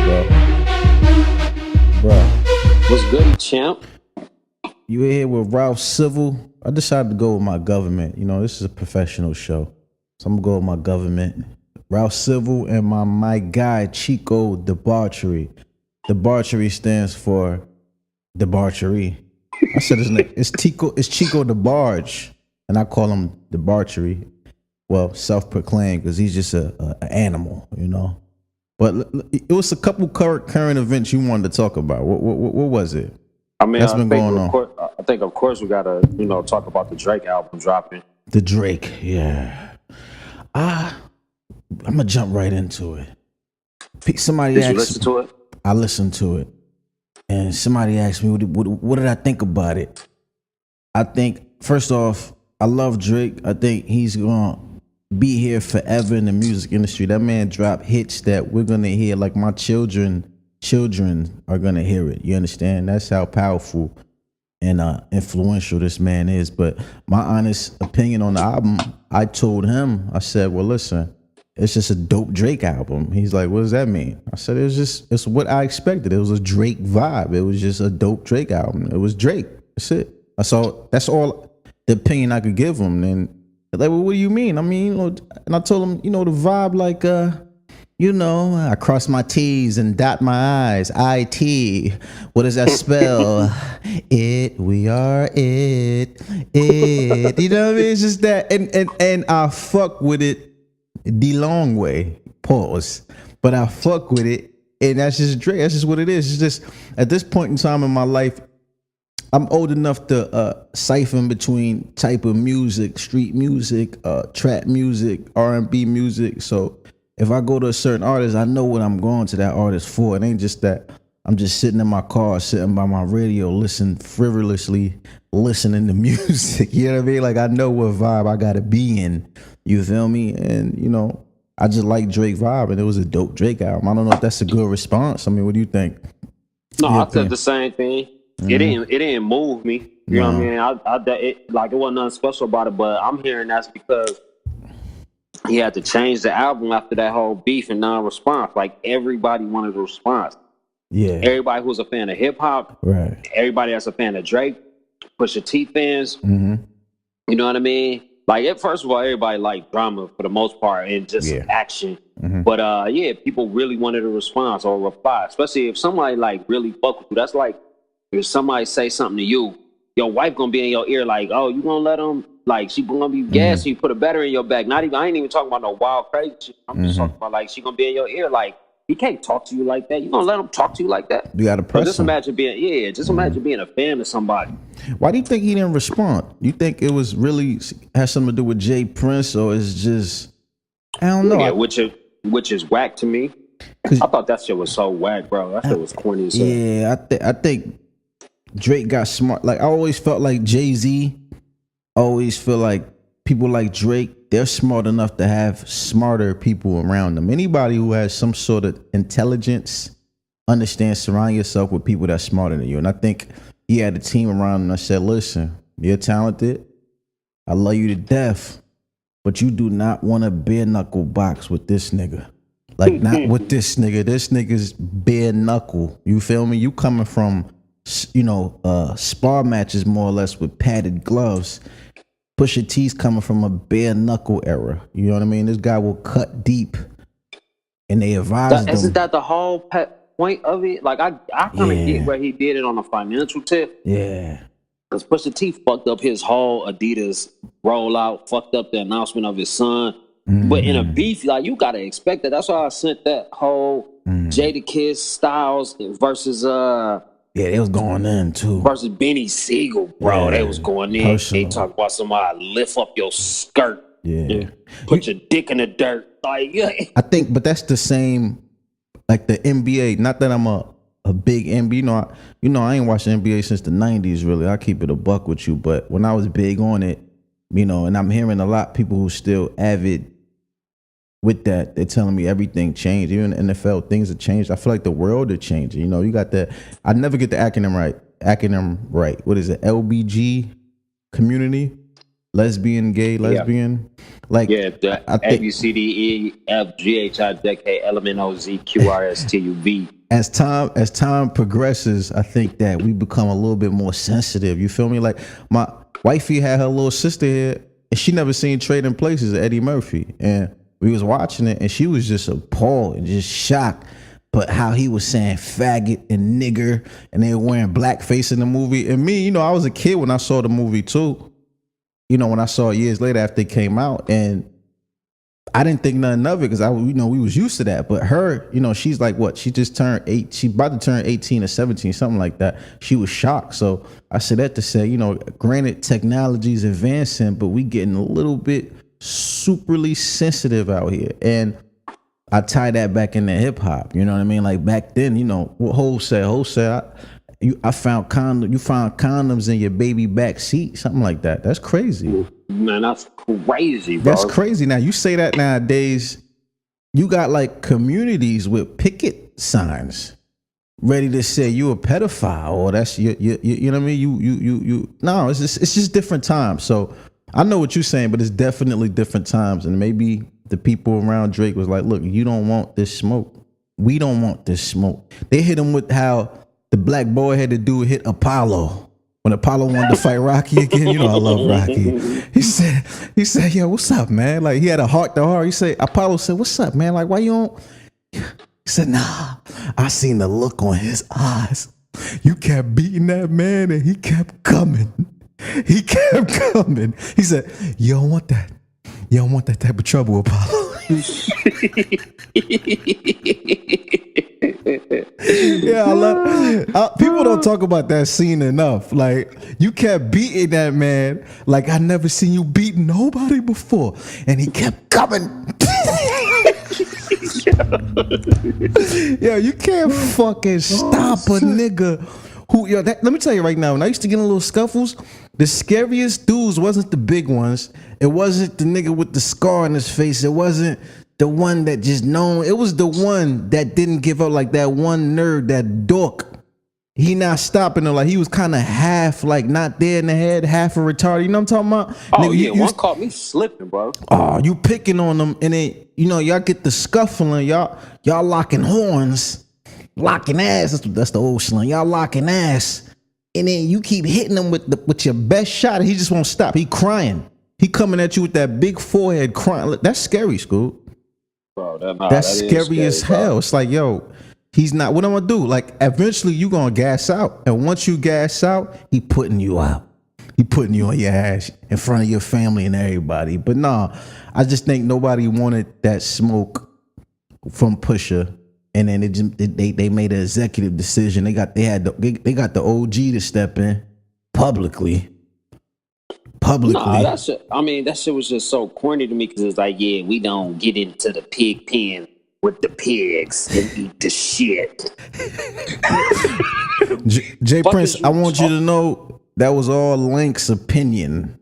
bro. Bro, What's good, champ? you here with Ralph Civil? I decided to go with my government. You know, this is a professional show. So I'm gonna go with my government. Ralph Civil and my guy Chico Debauchery. Debauchery stands for debauchery. I said his name. It's Chico DeBarge. And I call him Debauchery. Well, self-proclaimed because he's just a animal, you know. But it was a couple current events you wanted to talk about. What was it? I mean, That's been going on. I think, of course, we gotta, talk about the Drake album dropping. The Drake, yeah. I'm gonna jump right into it. Somebody Did asked, you listen to it? I listened to it, and somebody asked me, what did I think about it? I think, first off, I love Drake. I think he's gonna be here forever in the music industry. That man dropped hits that we're gonna hear, like my children are gonna hear it. You understand? That's how powerful and influential this man is. But my honest opinion on the album, I told him, I said, well, listen, it's just a dope Drake album. He's like, what does that mean? I said, it's what I expected. It was a Drake vibe. It was just a dope Drake album. It was Drake. That's it. That's all the opinion I could give him. And like, well, what do you mean? I mean, and I told him, the vibe, like, I cross my T's and dot my I's. IT. What does that spell? We are it. You know what I mean? It's just that, and I fuck with it the long way. Pause. But I fuck with it, and that's just Drake. That's just what it is. It's just at this point in time in my life, I'm old enough to siphon between type of music, street music, trap music, R&B music. So if I go to a certain artist, I know what I'm going to that artist for. It ain't just that I'm just sitting in my car, sitting by my radio, frivolously listening to music. You know what I mean? Like, I know what vibe I gotta be in. You feel me? And I just like Drake vibe, and it was a dope Drake album. I don't know if that's a good response. I mean, what do you think? No, I said the same thing. Mm-hmm. It didn't move me. You know what I mean? It wasn't nothing special about it, but I'm hearing that's because he had to change the album after that whole beef and non-response. Like, everybody wanted a response. Yeah. Everybody who's a fan of hip hop, right? Everybody that's a fan of Drake, Pusha T fans. Mm-hmm. You know what I mean? Like, first of all, everybody liked drama for the most part and just action. Mm-hmm. But people really wanted a response or a reply, especially if somebody like really fuck with you. That's like if somebody say something to you, your wife gonna be in your ear like, oh, you gonna let them, like, she gonna be gassing you, put a battery in your back. I ain't even talking about no wild crazy shit. I'm just talking about, like, she gonna be in your ear like, he can't talk to you like that. You gonna let him talk to you like that? You gotta press just him. Imagine being a fan of somebody. Why do you think he didn't respond? You think it was really has something to do with Jay Prince, or is just, I don't know. Yeah, which is whack to me. I thought that shit was so whack, bro. That shit was corny as hell. Yeah, I think Drake got smart. Like, I always felt like Jay-Z. Always feel like people like Drake, they're smart enough to have smarter people around them. Anybody who has some sort of intelligence, understand, surround yourself with people that's smarter than you. And I think he had a team around him that said, listen, you're talented. I love you to death, but you do not want to bare knuckle box with this nigga. Like, not with this nigga. This nigga's bare knuckle. You feel me? You coming from, spar matches more or less with padded gloves. Pusha T's coming from a bare knuckle era. You know what I mean? This guy will cut deep, and they advised him. Isn't that the whole point of it? Like, I kind of get where he did it on a financial tip. Yeah. Because Pusha T fucked up his whole Adidas rollout, fucked up the announcement of his son. Mm-hmm. But in a beef, like, you gotta expect that. That's why I sent that whole Jadakiss Styles versus yeah, they was going in too. Versus Benny Siegel, bro. They was going in. Personal. They talk about somebody lift up your skirt. Yeah. Put your dick in the dirt. Like, yeah. I think, but that's the same, like the NBA. Not that I'm a big NBA. I ain't watched the NBA since the 90s, really. I keep it a buck with you. But when I was big on it, and I'm hearing a lot of people who still avid with that, they're telling me everything changed. Even in the NFL, things have changed. I feel like the world is changing. You got that. I never get the acronym right. What is it? LBG community? lesbian, gay, lesbian. Like, the I think ABCDEFGHIJKLMNOZQRSTUV. as time progresses, I think that we become a little bit more sensitive. You feel me? Like my wifey had her little sister here, and she never seen Trading Places of Eddie Murphy, and we was watching it, and she was just appalled and just shocked. But how he was saying faggot and nigger, and they were wearing blackface in the movie. And me, I was a kid when I saw the movie too. When I saw it years later after it came out, and I didn't think nothing of it because we was used to that. But her, she's like, what? She just turned 8. She about to turn 18 or 17, something like that. She was shocked. So I said that to say, granted, technology is advancing, but we getting a little bit superly sensitive out here. And I tie that back into hip hop. You know what I mean? Like back then, what wholesale. I found you found condoms in your baby back seat, something like that. That's crazy. Man, that's crazy, bro. That's crazy. Now you say that nowadays, you got like communities with picket signs ready to say you a pedophile or that's you know what I mean? You no, it's just different times. So I know what you're saying, but it's definitely different times. And maybe the people around Drake was like, look, you don't want this smoke. We don't want this smoke. They hit him with how the black boy had to do hit Apollo. When Apollo wanted to fight Rocky again, I love Rocky. He said, yo, what's up, man? Like he had a heart to heart. Apollo said, what's up, man? Like, why you don't? He said, nah, I seen the look on his eyes. You kept beating that man and he kept coming. He kept coming. He said, you don't want that. You don't want that type of trouble, Apollo. Yeah, people don't talk about that scene enough. Like, you kept beating that man like I never seen you beat nobody before. And he kept coming. Yo, you can't fucking stop a nigga who, let me tell you right now, when I used to get in little scuffles, the scariest dudes wasn't the big ones. It wasn't the nigga with the scar on his face. It wasn't the one that just known. It was the one that didn't give up, like that one nerd, that dork. He not stopping him. Like he was kind of half, like not there in the head, half a retarded. You know what I'm talking about? Oh, nigga, yeah, one caught me slipping, bro. Oh, you picking on them, and then, y'all get the scuffling. Y'all locking horns, locking ass. That's the old slang. Y'all locking ass. And then you keep hitting him with your best shot. He just won't stop. He crying. He coming at you with that big forehead crying. That's scary, Scoop. Bro, that's scary as hell. Bro. It's like, yo, he's not. What I'm gonna do? Like, eventually you gonna gas out, and once you gas out, he putting you out. He putting you on your ass in front of your family and everybody. But nah, I just think nobody wanted that smoke from Pusha. And then they made an executive decision. They got the OG to step in publicly. Nah, that shit was just so corny to me because it's like, yeah, we don't get into the pig pen with the pigs and eat the shit. Jay Prince, I want you to know that was all Link's opinion.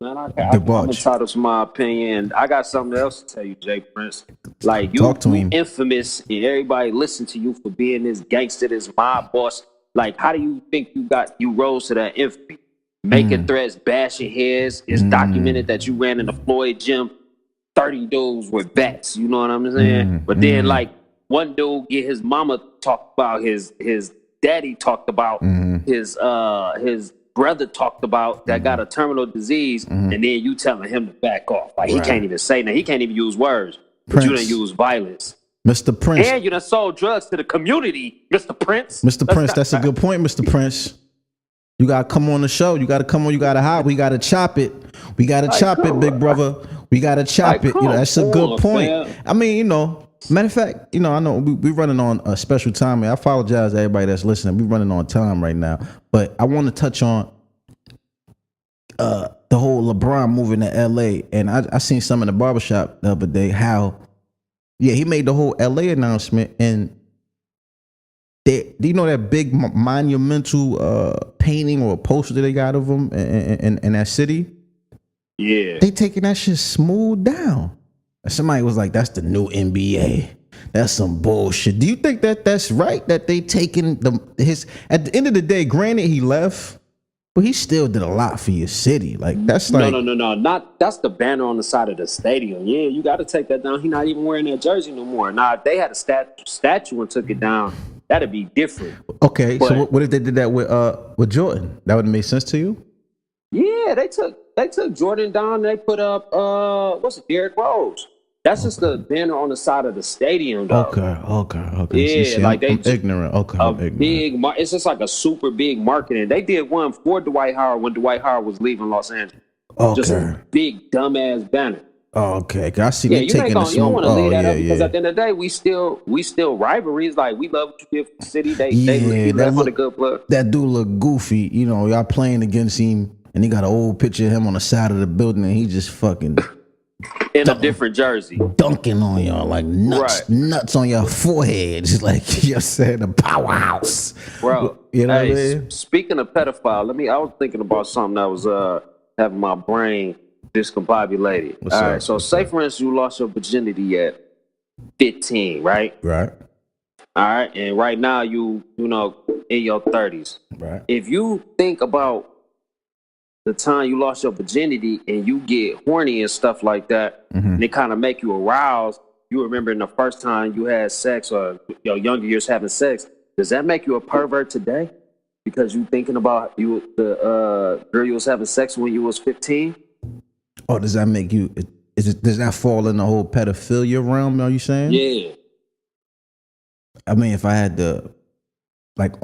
Man, I'm entitled to my opinion. I got something else to tell you, Jay Prince. Like, you infamous, and everybody listen to you for being this gangster, this mob boss. Like, how do you think you rose to that infamy? Making threats, bashing heads. It's documented that you ran in the Floyd gym, 30 dudes with bats. You know what I'm saying? But then, like, one dude get his mama talked about, his daddy talked about, his brother talked about that got a terminal disease, and then you telling him to back off. Like, he can't even say that. He can't even use words. But you done use violence. Mr. Prince. And you done sold drugs to the community, Mr. Prince. Mr. Prince, that's a good point, Mr. Prince. You gotta come on the show. You gotta come on. You gotta hop. We gotta chop it. We gotta chop it, big brother. We gotta chop it. That's a good point. Man. I mean, matter of fact, I know we're running on a special time. I apologize to everybody that's listening. We're running on time right now. But I want to touch on the whole LeBron moving to LA. And I seen some in the barbershop the other day how, he made the whole LA announcement. And do you know that big monumental painting or poster that they got of him in that city? Yeah. They taking that shit smooth down. Somebody was like, that's the new NBA. That's some bullshit. Do you think that that's right? That they taking his, at the end of the day, granted he left, But he still did a lot for your city. Like that's like no. Not that's the banner on the side of the stadium. Yeah, you got to take that down. He's not even wearing that jersey no more. Now, if they had a statue and took it down, that'd be different. Okay, but, so what if they did that with Jordan? That would have made sense to you? Yeah, they took Jordan down. They put up Derrick Rose. That's just the banner on the side of the stadium, though. Okay. Yeah, like I'm ignorant. Okay, I'm ignorant. It's just like a super big marketing. They did one for Dwight Howard when Dwight Howard was leaving Los Angeles. Okay. Just a big dumbass banner. Okay, I see. Yeah, you don't want to leave that up because at the end of the day, we still rivalries. Like we love what you did for the city. They left with a good blood. That dude look goofy. You know, y'all playing against him, and he got an old picture of him on the side of the building, and he just fucking. In a different jersey. Dunking on y'all like nuts on your forehead. Just like you said, the powerhouse. Bro, you know what I mean? Speaking of pedophile, I was thinking about something that was having my brain discombobulated. All right, so say for instance you lost your virginity at 15, right? Right. All right, and right now you know in your 30s. Right. If you think about the time you lost your virginity and you get horny and stuff like that, and it kind of make you aroused, you remember in the first time you had sex or your younger years having sex, does that make you a pervert today? Because you thinking about the girl you was having sex when you was 15? Or does that make you, does that fall in the whole pedophilia realm, are you saying? Yeah. I mean, if I had to like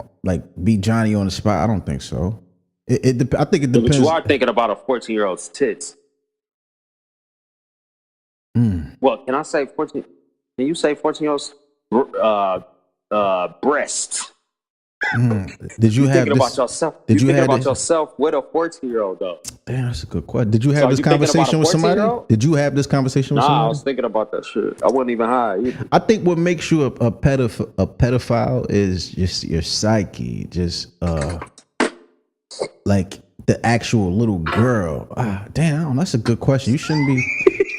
be Johnny on the spot, I don't think so. I think it depends. But you are thinking about a 14-year-old's tits. Well, can I say 14? Can you say 14-year-old's breasts? Did you have thinking about yourself? Did you thinking about yourself with a 14-year-old though? Damn, that's a good question. Did you have this conversation with somebody? Did you have this conversation with somebody? I was thinking about that shit. I wasn't even high either. I think what makes you a pedophile is just your psyche, just like the actual little girl. Damn, that's a good question. You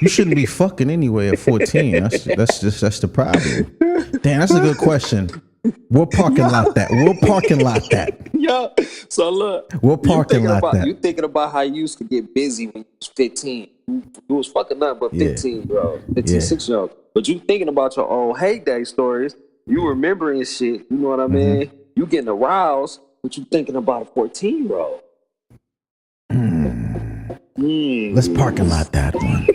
shouldn't be fucking anyway at 14. That's the problem. Damn, that's a good question. We'll parking lot that. Yeah. So look, we'll parking lot that. You thinking about how you used to get busy when you was 15. You was fucking nothing but 15, bro. 15, 6-year-old. But you thinking about your own heyday stories. You remembering shit. You know what I mean? You getting aroused, but you thinking about a 14-year-old. Let's parking lot that one.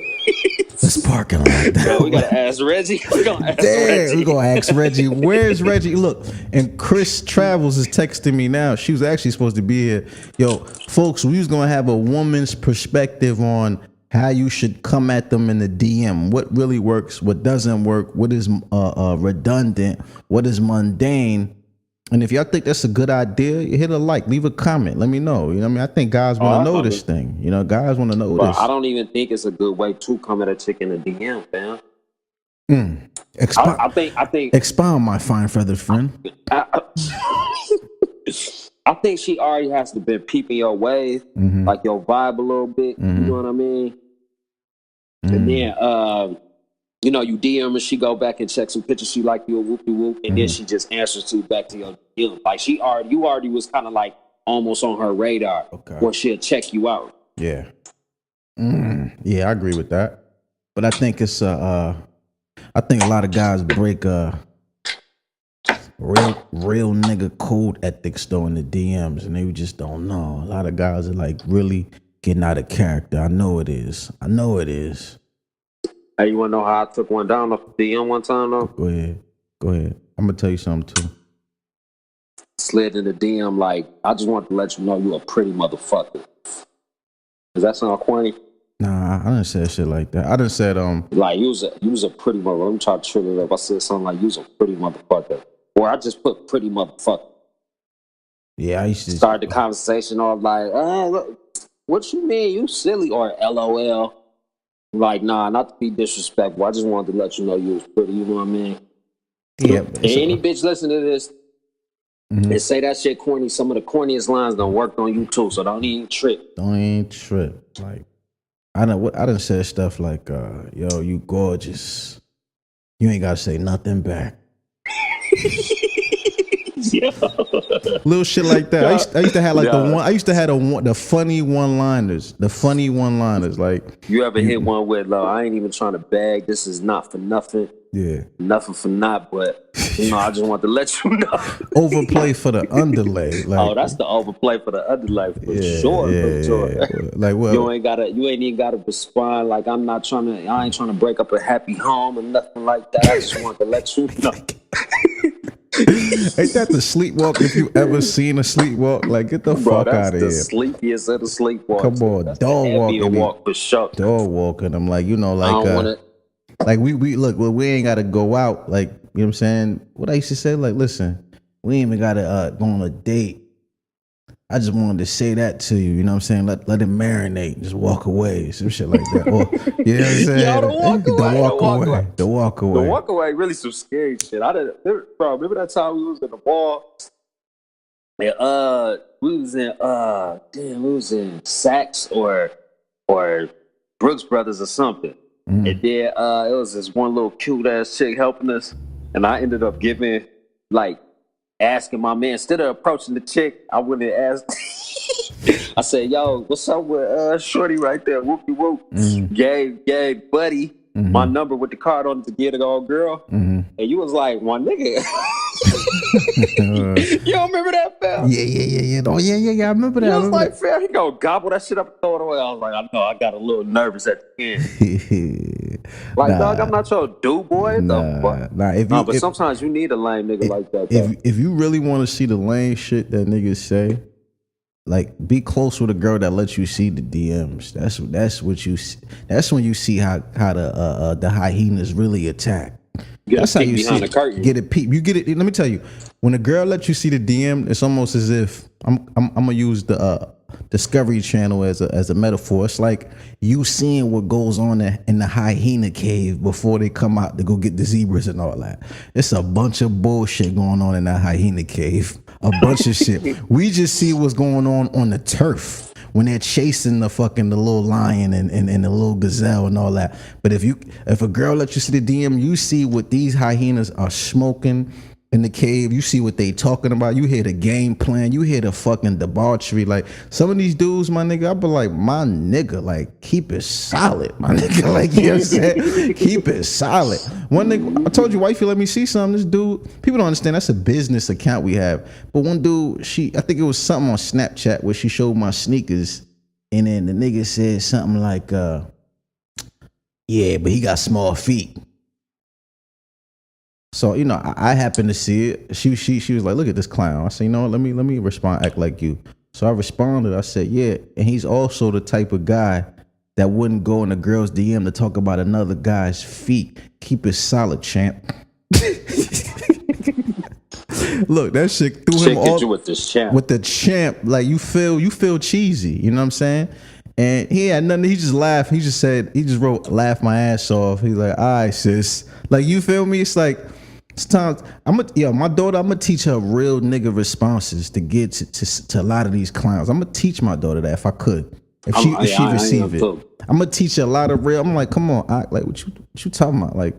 Let's parking lot that. Bro, we gotta ask Reggie. We're gonna ask Reggie. Where's Reggie? Look, and Chris Travels is texting me now. She was actually supposed to be here. Yo, folks, we was gonna have a woman's perspective on how you should come at them in the DM. What really works, what doesn't work, what is redundant, what is mundane. And if y'all think that's a good idea, you hit a like, leave a comment, let me know. You know what I mean? I think guys want to know this thing. You know, guys want to know this. I don't even think it's a good way to come at a chick in a DM, fam. I think expound, my fine feathered friend. I think she already has to been peeping your ways, like your vibe a little bit. You know what I mean? And then you know, you DM her, she go back and check some pictures. She like you a whoopie whoop, and then she just answers to back to your DM. Like you already was kind of like almost on her radar, where she'll check you out. Yeah, yeah, I agree with that. But I think it's I think a lot of guys break real nigga code ethics though in the DMs, and they just don't know. A lot of guys are like really getting out of character. I know it is. Hey, you want to know how I took one down off the DM one time, though? Go ahead. I'm going to tell you something, too. Slid in the DM like, I just wanted to let you know you a pretty motherfucker. Does that sound corny? Nah, I didn't say shit like that. I done said, like, you was a pretty motherfucker. Let me try to trigger it up. I said something like, you was a pretty motherfucker. Or I just put pretty motherfucker. Yeah, I used to start the conversation off like, what you mean? You silly? Or LOL. Like, nah, not to be disrespectful. I just wanted to let you know you was pretty. You know what I mean? Yeah. Any bitch listen to this and say that shit corny. Some of the corniest lines done worked on you too. So don't even trip. Like, I done said stuff like, yo, you gorgeous. You ain't gotta say nothing back. Yeah. Little shit like that. I used to have like the funny one-liners. The funny one-liners. Like, you ever hit one with, I ain't even trying to bag. This is not for nothing. Yeah. Nothing for not, but I just want to let you know. Overplay for the underlay. Like, that's the overplay for the underlay for sure. Like, well, you ain't even gotta respond like I ain't trying to break up a happy home or nothing like that. I just want to let you know. Ain't that the sleepwalk? If you ever seen a sleepwalk, like, get the fuck out of here. That's the sleepiest of the sleepwalks. Come on, that's dog walking. Walk for sure. Dog walking. I'm like, like we look. Well, we ain't gotta go out. Like, you know what I'm saying? What I used to say, like, listen, we ain't even gotta go on a date. I just wanted to say that to you. You know what I'm saying? Let it marinate. Just walk away. Some shit like that. Or, you know what I'm saying? Yo, The walk away. The walk away really some scary shit. Remember that time we was in the mall? And, we was in Saks or Brooks Brothers or something. And then it was this one little cute ass chick helping us. And I ended up asking my man, instead of approaching the chick, I went and asked. I said, "Yo, what's up with Shorty right there? Whoopie whoop." Gave Buddy my number with the card on it to get it all girl. And you was like, "One nigga." You don't remember that, fam? Yeah. Oh, yeah. I remember that. I was like, fam, he gonna gobble that shit up and throw it away. I was like, I know, I got a little nervous at the end. Dog, I'm not your dude, boy. But sometimes you need a lame nigga like that. If you really want to see the lame shit that niggas say, like, be close with a girl that lets you see the DMs. That's when you see how the hyenas really attack. That's how you see it. Get it peep. You get it. Let me tell you, when a girl lets you see the DM, it's almost as if I'm gonna use the Discovery Channel as a metaphor. It's like you seeing what goes on in the hyena cave before they come out to go get the zebras and all that. It's a bunch of bullshit going on in that hyena cave. A bunch of shit. We just see what's going on the turf when they're chasing the little lion and the little gazelle and all that. But if a girl lets you see the DM, you see what these hyenas are smoking in the cave. You see what they talking about. You hear the game plan. You hear the fucking debauchery. Like, some of these dudes, my nigga, I be like, my nigga, like, keep it solid, my nigga. Like, you know what I'm saying? Keep it solid. One nigga, I told you, wifey, let me see something. This dude, people don't understand, that's a business account we have. But one dude, I think it was something on Snapchat where she showed my sneakers, and then the nigga said something like, yeah, but he got small feet. So, I happened to see it. She was like, look at this clown. I said, you know what, let me respond, act like you. So I responded, I said, yeah, and he's also the type of guy that wouldn't go in a girl's DM to talk about another guy's feet. Keep it solid, champ. Look, that shit threw him off with the champ. Like, you feel cheesy, you know what I'm saying? And he had nothing, he just laughed. He just wrote, laugh my ass off. He's like, all right, sis. Like, you feel me? It's like, sometimes my daughter, I'm gonna teach her real nigga responses to get to a lot of these clowns. I'm gonna teach my daughter that if I could. If she receive it. I'm gonna teach her a lot of real. I'm like, come on, like what you talking about? Like,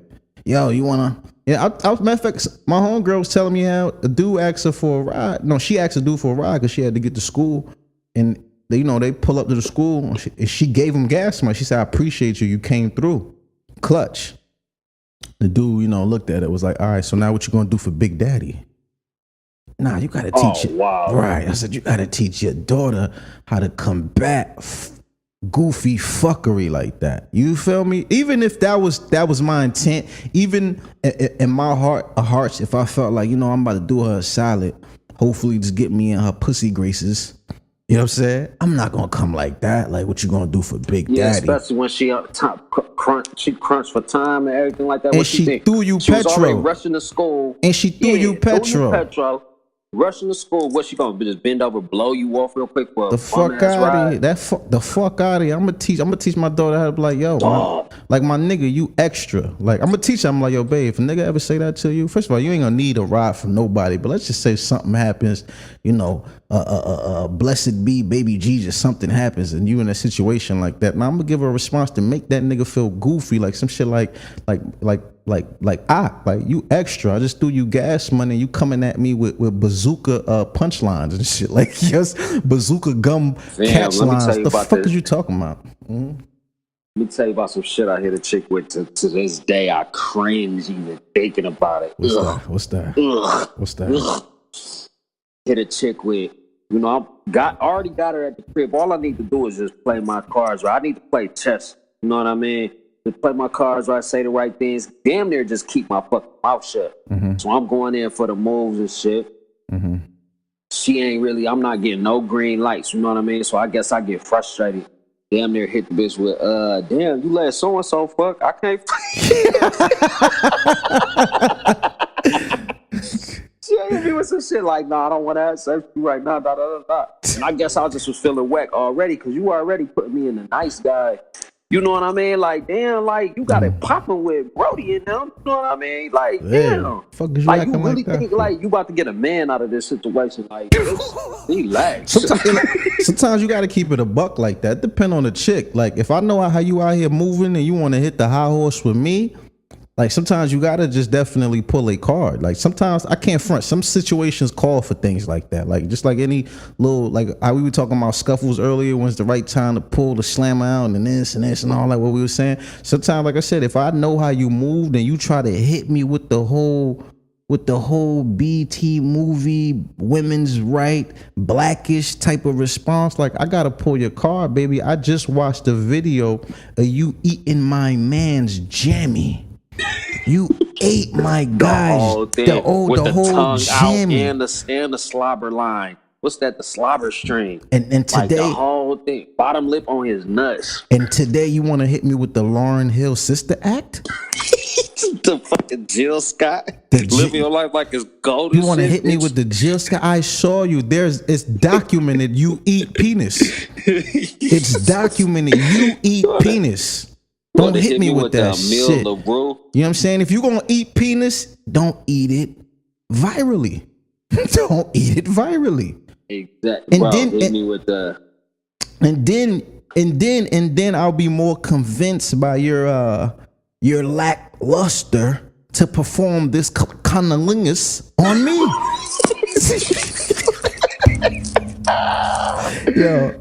yo, you wanna matter of fact, my homegirl was telling me how a dude asked her for a ride. No, she asked a dude for a ride because she had to get to school, and they pull up to the school and she gave him gas money. She said, I appreciate you came through. Clutch. The dude, looked at it, was like, all right, so now what you gonna do for Big Daddy? Nah, you gotta teach it. Wow. Right. I said, you gotta teach your daughter how to combat goofy fuckery like that. You feel me? Even if that was my intent, even in my heart of hearts, if I felt like, I'm about to do her a solid, hopefully just get me in her pussy graces. You know what I'm saying? I'm not gonna come like that. Like, what you gonna do for Big Daddy? Yeah, especially when she crunched for time and everything like that. And she threw you she petrol. Was already rushing to school. And she threw you petrol. Rushing to school. What she gonna just bend over, blow you off real quick for the fuck out of here? The fuck out of here! I'm gonna teach my daughter how to be like, yo, like my nigga, you extra. Like, I'm gonna teach her. I'm like, yo, babe, if a nigga ever say that to you, first of all, you ain't gonna need a ride from nobody. But let's just say something happens, blessed be baby Jesus, something happens, and you in a situation like that. Now I'm gonna give her a response to make that nigga feel goofy, like some shit like you extra. I just threw you gas money. You coming at me with bazooka punchlines and shit. Like, yes, bazooka gum catch lines. The fuck is you talking about? Let me tell you about some shit I hit a chick with to this day. I cringe even thinking about it. What's that? Hit a chick with, already got her at the crib. All I need to do is just play my cards right. I need to play chess. You know what I mean? Just play my cards right, say the right things. Damn near just keep my fucking mouth shut. So I'm going in for the moves and shit. She ain't really, I'm not getting no green lights. You know what I mean? So I guess I get frustrated. Damn near hit the bitch with, damn, you let so-and-so fuck. I can't She hit me with some shit like, nah, I don't want to have sex with you right now, And I guess I just was feeling whack already, because you already put me in the nice guy. You know what I mean? Like, damn, like, you got it popping with Brody in them. You know what I mean? Like, damn. Fuck is you like, you acting really like think, that? like, you about to get a man out of this situation. Like, relax. Sometimes you got to keep it a buck like that. Depend on the chick. Like, if I know how you out here moving and you want to hit the high horse with me, like, sometimes you got to just definitely pull a card. Like, sometimes I can't front. Some situations call for things like that. Like, just like any little, like how we were talking about scuffles earlier, when's the right time to pull the slammer out and this and all that, what we were saying. Sometimes, like I said, if I know how you moved and you try to hit me with the whole BT movie, women's right, blackish type of response, like, I got to pull your card, baby. I just watched a video of you eating my man's jammy. You ate my guys. The whole tongue jammy out and the slobber line. What's that? The slobber string. And today, like the whole thing, bottom lip on his nuts. And today you want to hit me with the Lauryn Hill sister act? The fucking Jill Scott. Living your life like it's golden. You want to hit me with the Jill Scott? I saw you. It's documented. You eat penis. It's documented. You eat penis. Don't hit me with that shit. You know what I'm saying? If you're going to eat penis, don't eat it virally. Don't eat it virally. Exactly. And then hit me with the and then I'll be more convinced by your lackluster to perform this cunnilingus on me. Yo,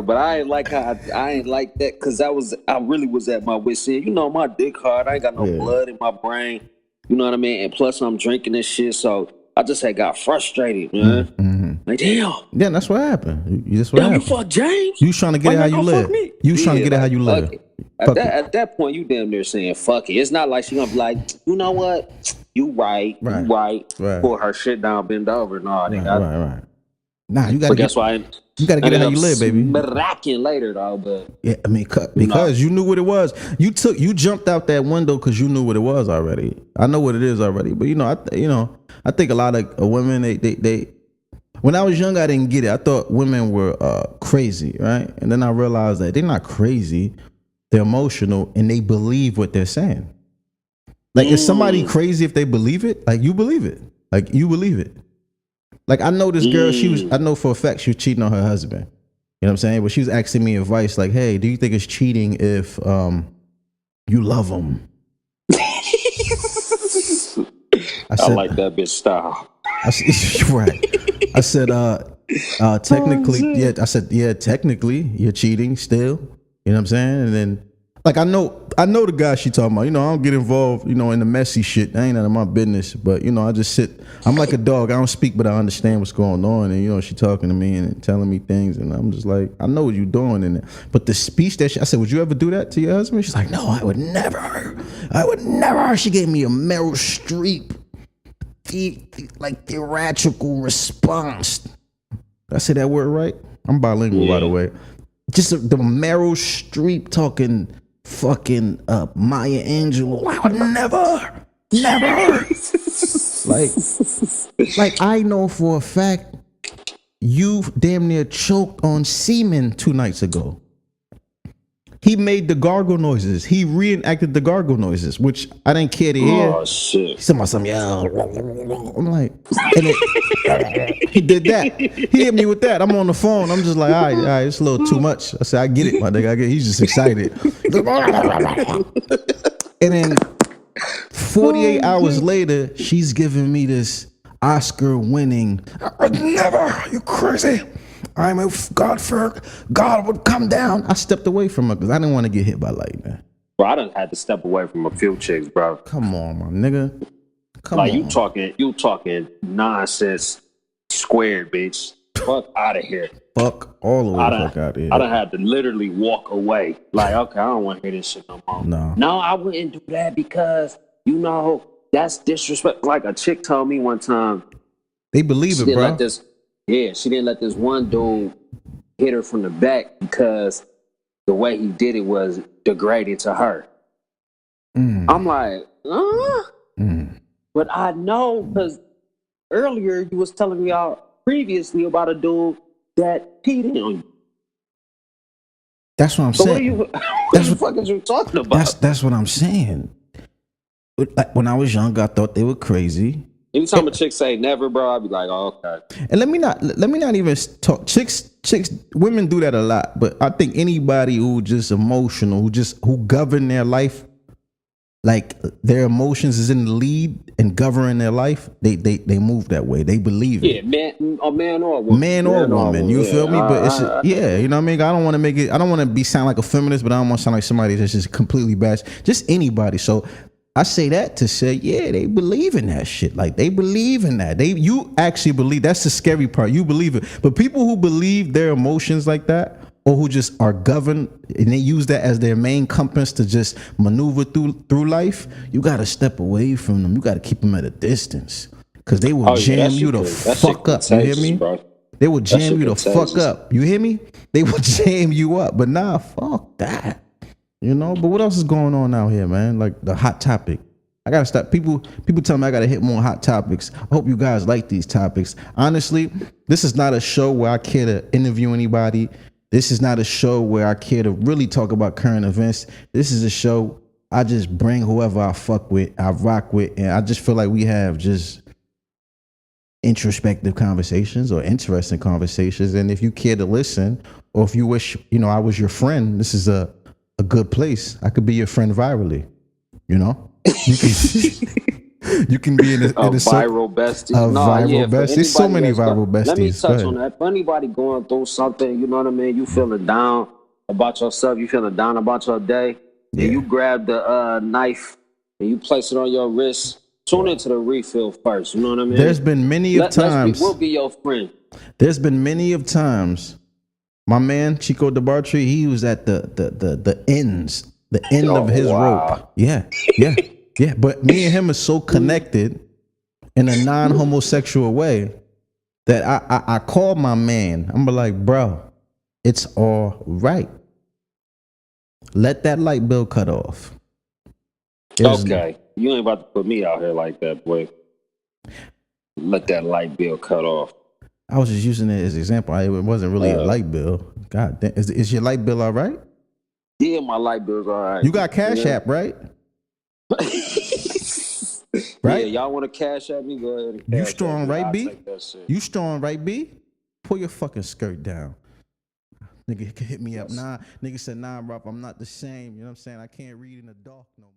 but I ain't like that, because I really was at my wit's end. You know, my dick hard. I ain't got no blood in my brain. You know what I mean? And plus, I'm drinking this shit, so I just got frustrated, man. Like, damn. Yeah, that's what happened. That's what happened. You fuck James. You was trying to get it how you live. You was trying to get it how you live. At that point, you damn near saying fuck it. It's not like she gonna be like, you know what? You right. Pull her shit down, bend over. No, right. Nah, you gotta. Guess why? You gotta get it how you live, baby. Smacking later, though, but yeah, I mean, because you knew what it was. You jumped out that window because you knew what it was already. I know what it is already, but I think a lot of women they. When I was young, I didn't get it. I thought women were crazy, right? And then I realized that they're not crazy. They're emotional and they believe what they're saying. Like, is somebody crazy if they believe it? Like, you believe it. Like, you believe it. Like, I know this girl, I know for a fact she was cheating on her husband. You know what I'm saying? But she was asking me advice like, hey, do you think it's cheating if you love him? I like that bitch style. Right. I said, technically, yeah. I said, yeah, technically, you're cheating still. You know what I'm saying? And then, like, I know the guy she talking about. I don't get involved, in the messy shit. That ain't none of my business. But, I just sit. I'm like a dog. I don't speak, but I understand what's going on. And, she talking to me and telling me things. And I'm just like, I know what you're doing. But the speech that I said, would you ever do that to your husband? She's like, no, I would never. She gave me a Meryl Streep, theatrical response. Did I say that word right? I'm bilingual, by the way. Just the Meryl Streep talking fucking Maya Angelou. I would never. like I know for a fact you damn near choked on semen 2 nights ago. He made the gargle noises. He reenacted the gargle noises, which I didn't care to hear. Oh, shit. He said about something, yeah. I'm like, he did that. He hit me with that. I'm on the phone. I'm just like, all right, it's a little too much. I said, I get it, my nigga. He's just excited. And then 48 hours later, she's giving me this Oscar-winning. Never, you crazy. I'm a God would come down. I stepped away from her because I didn't want to get hit by lightning. Bro, I done had to step away from a few chicks, bro. Come on, my nigga. Come on. You talking nonsense squared, bitch. Fuck out of here. Fuck all the way fuck out of here. I done had to literally walk away. Like, okay, I don't want to hear this shit no more. No, I wouldn't do that because, that's disrespect. Like a chick told me one time. They believe it, bro. She didn't let this one dude hit her from the back because the way he did it was degrading to her. I'm like, But I know because earlier you was telling me previously about a dude that cheated on you. That's what I'm saying. What the fuck is you talking about? That's what I'm saying. Like when I was young, I thought they were crazy. Anytime a chick say never, bro, I'd be like, oh, okay. And let me not even talk. Chicks, women do that a lot. But I think anybody who just emotional, who govern their life, like their emotions is in the lead and governing their life, they move that way. They believe it. Yeah, man or woman. Man or woman. You feel me? But it's you know what I mean? I don't want to make it. I don't want to sound like a feminist, but I don't want to sound like somebody that's just completely bad. Just anybody. So I say that to say, yeah, they believe in that shit. Like they believe in that. You actually believe. That's the scary part. You believe it. But people who believe their emotions like that, or who just are governed and they use that as their main compass to just maneuver through life, you got to step away from them. You got to keep them at a distance because they will jam you the fuck up. You hear me? Bro. They will jam you the fuck up. You hear me? They will jam you up. But nah, fuck that. But what else is going on out here, man? Like the hot topic. I gotta stop. People tell me I gotta hit more hot topics. I hope you guys like these topics. Honestly, this is not a show where I care to interview anybody. This is not a show where I care to really talk about current events. This is a show I just bring whoever I fuck with, I rock with, and I just feel like we have just introspective conversations or interesting conversations. And if you care to listen, or if you wish, I was your friend, this is a good place. I could be your friend virally. You can be in a viral bestie. Bestie. There's so many viral besties. Let me touch on that. If anybody going through something, you know what I mean? You feeling down about yourself, you feeling down about your day, and you grab the knife and you place it on your wrist, tune into the refill first. You know what I mean? There's been many of times. We'll be your friend. There's been many of times. My man Chico DeBartry, he was at the end of his rope. Yeah. But me and him are so connected in a non-homosexual way that I call my man. I'm like, bro, it's all right. Let that light bill cut off. Okay, you ain't about to put me out here like that, boy. Let that light bill cut off. I was just using it as an example. It wasn't really a light bill. God damn. Is your light bill all right? Yeah, my light bill's all right. You got Cash App, right? Right? Yeah, y'all want to cash at me? Go ahead. You strong, right, B? You strong, right, B? Pull your fucking skirt down. Nigga can hit me up. Nah, nigga said, nah, bro, I'm not the same. You know what I'm saying? I can't read in the dark no more.